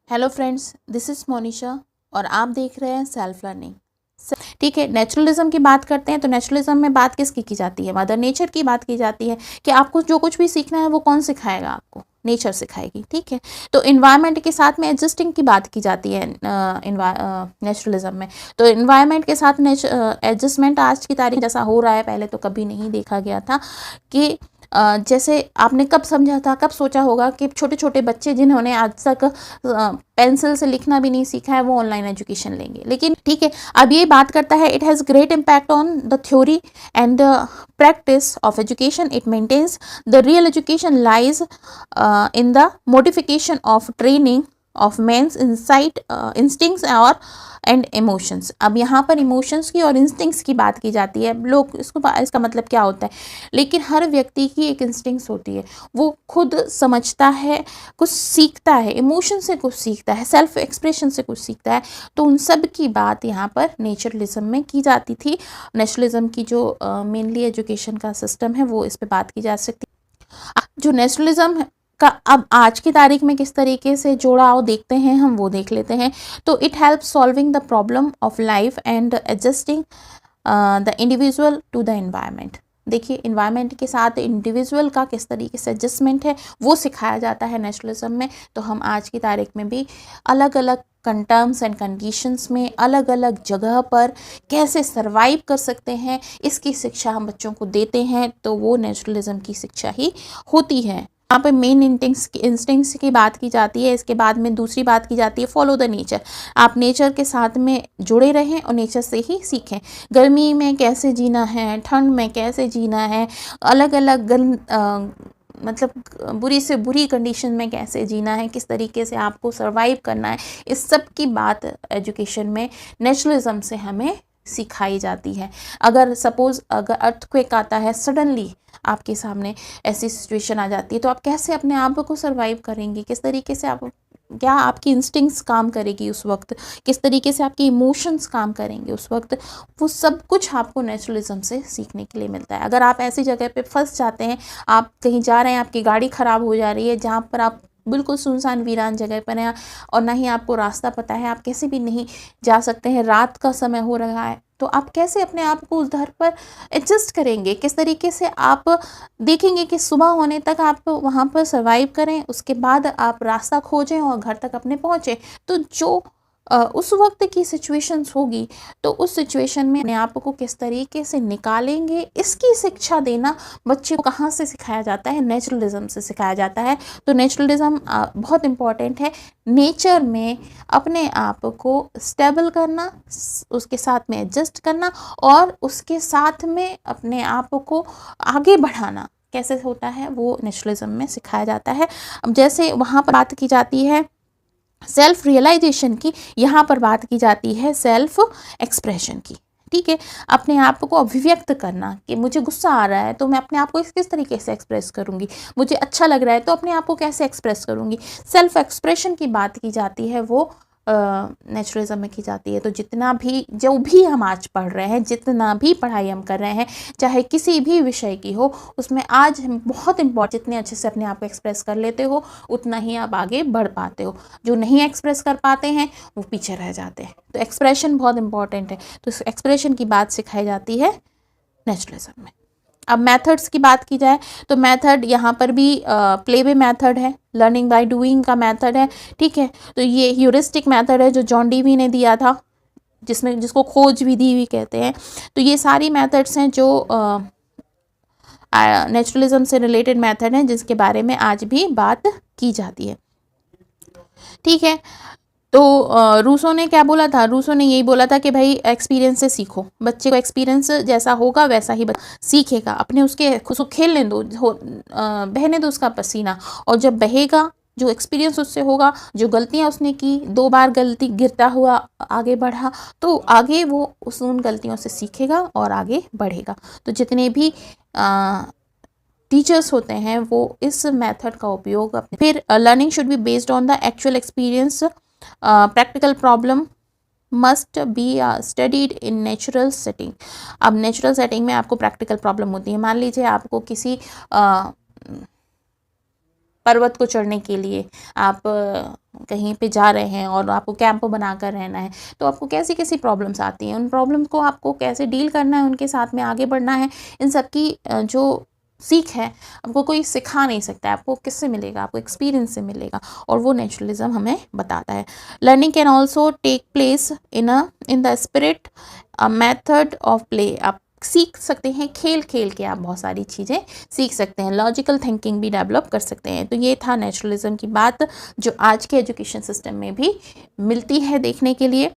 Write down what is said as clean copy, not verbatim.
Hello friends, this is Monisha और आप देख रहे हैं सेल्फ लर्निंग। ठीक है, नेचुरलिज्म की बात करते हैं तो नेचुरलिज्म में बात किसकी की जाती है? मदर नेचर की बात की जाती है कि आपको जो कुछ भी सीखना है वो कौन सिखाएगा आपको? नेचर सिखाएगी। ठीक है, तो इन्वायरमेंट के साथ में एडजस्टिंग की बात की जाती है नेचुरलिज्म में। तो इन्वायरमेंट के साथ एडजस्टमेंट आज की तारीख जैसा हो रहा है, पहले तो कभी नहीं देखा गया था कि जैसे आपने कब समझा था, कब सोचा होगा कि छोटे छोटे बच्चे जिन्होंने आज तक पेंसिल से लिखना भी नहीं सीखा है वो ऑनलाइन एजुकेशन लेंगे। लेकिन ठीक है, अब ये बात करता है it has great impact on the theory and practice of education. It maintains the real education lies in the modification of training of men's instincts और एंड इमोशंस। अब यहाँ पर इमोशंस की और इंस्टिंक्ट्स की बात की जाती है। लोग इसका मतलब क्या होता है, लेकिन हर व्यक्ति की एक इंस्टिंक्ट्स होती है, वो खुद समझता है, कुछ सीखता है, इमोशन से कुछ सीखता है, सेल्फ एक्सप्रेशन से कुछ सीखता है। तो उन सब की बात यहाँ पर नेचुरलिज्म में की जाती थी। नेचुरलिज्म की जो मेनली एजुकेशन का सिस्टम है वो इस पर बात की जा सकती है। जो नेचुरलिज्म का अब आज की तारीख में किस तरीके से जोड़ा हो देखते हैं, हम वो देख लेते हैं। तो it help solving the problem of life and adjusting the individual to the environment. देखिए, इन्वायरमेंट के साथ इंडिविजुअल का किस तरीके से एडजस्टमेंट है वो सिखाया जाता है नेचुरलिज्म में। तो हम आज की तारीख में भी अलग अलग टर्म्स एंड कंडीशंस में अलग अलग जगह पर कैसे सरवाइव कर सकते हैं, इसकी शिक्षा हम बच्चों को देते हैं। तो वो नेचुरलिज्म की शिक्षा ही होती है। यहाँ पे मेन इंस्टिंक्ट्स की बात की जाती है। इसके बाद में दूसरी बात की जाती है फॉलो द नेचर। आप नेचर के साथ में जुड़े रहें और नेचर से ही सीखें। गर्मी में कैसे जीना है, ठंड में कैसे जीना है, अलग अलग मतलब बुरी से बुरी कंडीशन में कैसे जीना है, किस तरीके से आपको सरवाइव करना है, इस सब की बात एजुकेशन में नेचुरलिज्म से हमें सिखाई जाती है। अगर सपोज़ अगर अर्थक्वेक आता है सडनली आपके सामने, ऐसी सिचुएशन आ जाती है, तो आप कैसे अपने आप को सरवाइव करेंगे, किस तरीके से आप, क्या आपकी इंस्टिंक्ट्स काम करेगी उस वक्त, किस तरीके से आपके इमोशंस काम करेंगे उस वक्त, वो सब कुछ आपको नेचुरलिज्म से सीखने के लिए मिलता है। अगर आप ऐसी जगह पे फंस जाते हैं, आप कहीं जा रहे हैं, आपकी गाड़ी ख़राब हो जा रही है, जहाँ पर आप बिल्कुल सुनसान वीरान जगह पर हैं और ना ही आपको रास्ता पता है, आप कैसे भी नहीं जा सकते हैं, रात का समय हो रहा है, तो आप कैसे अपने आप को उस घर पर एडजस्ट करेंगे, किस तरीके से आप देखेंगे कि सुबह होने तक आप वहाँ पर सर्वाइव करें, उसके बाद आप रास्ता खोजें और घर तक अपने पहुँचें। तो जो उस वक्त की सिचुएशंस होगी, तो उस सिचुएशन में अपने आप को किस तरीके से निकालेंगे, इसकी शिक्षा देना बच्चे को कहाँ से सिखाया जाता है? नेचुरलिज्म से सिखाया जाता है। तो नेचुरलिज्म बहुत इम्पॉर्टेंट है। नेचर में अपने आप को स्टेबल करना, उसके साथ में एडजस्ट करना और उसके साथ में अपने आप को आगे बढ़ाना कैसे होता है वो नेचुरलिज्म में सिखाया जाता है। अब जैसे वहाँ पर बात की जाती है सेल्फ रियलाइजेशन की, यहाँ पर बात की जाती है सेल्फ एक्सप्रेशन की। ठीक है, अपने आप को अभिव्यक्त करना कि मुझे गुस्सा आ रहा है तो मैं अपने आप को किस तरीके से एक्सप्रेस करूँगी, मुझे अच्छा लग रहा है तो अपने आप को कैसे एक्सप्रेस करूँगी। सेल्फ एक्सप्रेशन की बात की जाती है वो नेचुरलिज्म में की जाती है। तो जितना भी जो भी हम आज पढ़ रहे हैं, जितना भी पढ़ाई हम कर रहे हैं, चाहे किसी भी विषय की हो, उसमें आज हम बहुत इम्पोर्टेंट, जितने अच्छे से अपने आप को एक्सप्रेस कर लेते हो उतना ही आप आगे बढ़ पाते हो। जो नहीं एक्सप्रेस कर पाते हैं वो पीछे रह जाते हैं। तो एक्सप्रेशन बहुत इंपॉर्टेंट है। तो इस एक्सप्रेशन की बात सिखाई जाती है नेचुरलिज्म में। अब मेथड्स की बात की जाए तो मेथड यहाँ पर भी प्ले वे मेथड है, लर्निंग बाय डूइंग का मेथड है। ठीक है, तो ये ह्यूरिस्टिक मेथड है जो जॉन डीवी ने दिया था, जिसको खोज विधि भी कहते हैं। तो ये सारी मेथड्स हैं जो नेचुरलिज्म से रिलेटेड मेथड हैं, जिसके बारे में आज भी बात की जाती है। ठीक है, तो रूसो ने क्या बोला था? रूसो ने यही बोला था कि भाई एक्सपीरियंस से सीखो। बच्चे को एक्सपीरियंस जैसा होगा वैसा ही सीखेगा। अपने उसको खेलने दो, बहने दो उसका पसीना, और जब बहेगा, जो एक्सपीरियंस उससे होगा, जो गलतियां उसने की, 2 बार गलती गिरता हुआ आगे बढ़ा, तो आगे वो उन गलतियों से सीखेगा और आगे बढ़ेगा। तो जितने भी टीचर्स होते हैं वो इस मेथड का उपयोग अपने, फिर learning should be based on the actual experience, practical problem must be studied in natural setting. अब नेचुरल सेटिंग में आपको प्रैक्टिकल प्रॉब्लम होती है। मान लीजिए आपको किसी पर्वत को चढ़ने के लिए आप कहीं पे जा रहे हैं और आपको कैंप बनाकर रहना है, तो आपको कैसी कैसी प्रॉब्लम्स आती हैं, उन प्रॉब्लम्स को आपको कैसे डील करना है, उनके साथ में आगे बढ़ना है, इन सब की जो सीख है आपको कोई सिखा नहीं सकता है। आपको किससे मिलेगा? आपको एक्सपीरियंस से मिलेगा, और वो नेचुरलिज्म हमें बताता है। Learning can also take place in the spirit a method of play. आप सीख सकते हैं, खेल खेल के आप बहुत सारी चीज़ें सीख सकते हैं, लॉजिकल थिंकिंग भी डेवलप कर सकते हैं। तो ये था नेचुरलिज्म की बात, जो आज के एजुकेशन सिस्टम में भी मिलती है देखने के लिए।